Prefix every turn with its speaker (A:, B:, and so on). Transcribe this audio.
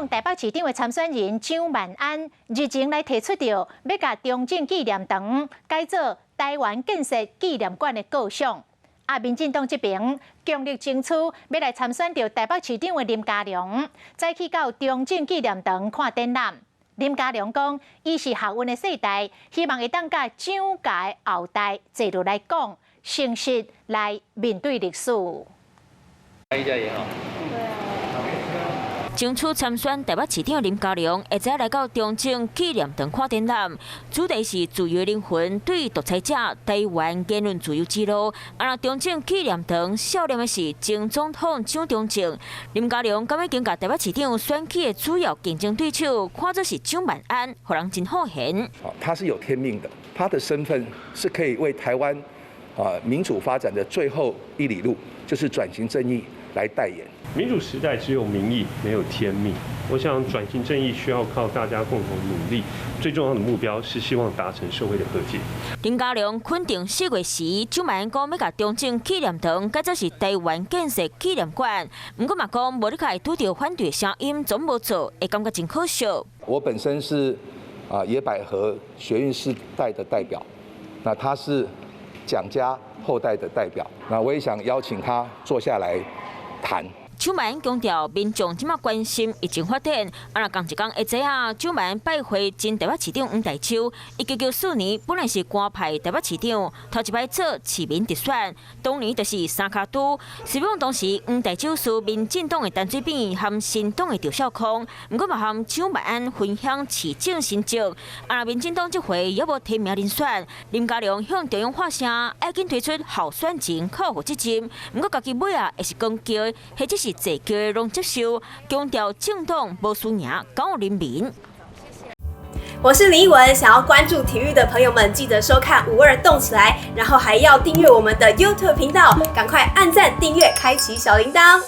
A: 党台北市长的参选人蒋万安日前来提出着要甲中正纪念堂改做台湾建设纪念馆的构想。民进党这边强力争取要来参选着台北市长的林佳龙，再去到中正纪念堂看展览。林佳龙讲，伊是学运的世代，希望会当甲蒋家的后代坐落来讲，诚实来面对历史。
B: 一家也好。
C: 争取参选台北市长林佳龙，会再来到中正纪念堂看展览，主题是自由的灵魂对独裁者台湾言论自由之路。中正纪念堂纪念的是前总统蒋中正。林佳龙敢已经甲台北市长选举的主要竞争对手看作是蒋万安，让人真好嫌。
D: 他是有天命的，他的身份是可以为台湾民主发展的最后一里路，就是转型正义来代言。
E: 民主时代只有民意，没有天命。我想转型正义需要靠大家共同努力，最重要的目标是希望达成社会的和解。
C: 林佳龙肯定4月时，蒋万安讲要甲中正纪念堂改做是台湾建设纪念馆，不过嘛讲无你会拄到反对声音，总无做，会感觉真可惜。
D: 我本身是野百合学运世代的代表，那他是蒋家后代的代表，那我也想邀请他坐下来谈。
C: 蒋万安强调，民众即马关心疫情发展。共一天下早蒋万安拜会前台北市长黄大洲。1994年本来是官派台北市长，头一摆做市民直选，当年就是三脚督。希望当时黄大洲是民进党的陈水扁和新党的赵少康，不过嘛和蒋万安分享市政成绩。民进党这回也无提名人选，林佳龙向中央发声，要紧推出候选人克服责任。不过家己尾也是讲叫，或者是这个拢接受，强调政党无输赢，讲人民。
F: 我是林依文，想要关注体育的朋友们，记得收看52动起来，然后还要订阅我们的 YouTube 频道，赶快按赞、订阅、开启小铃铛。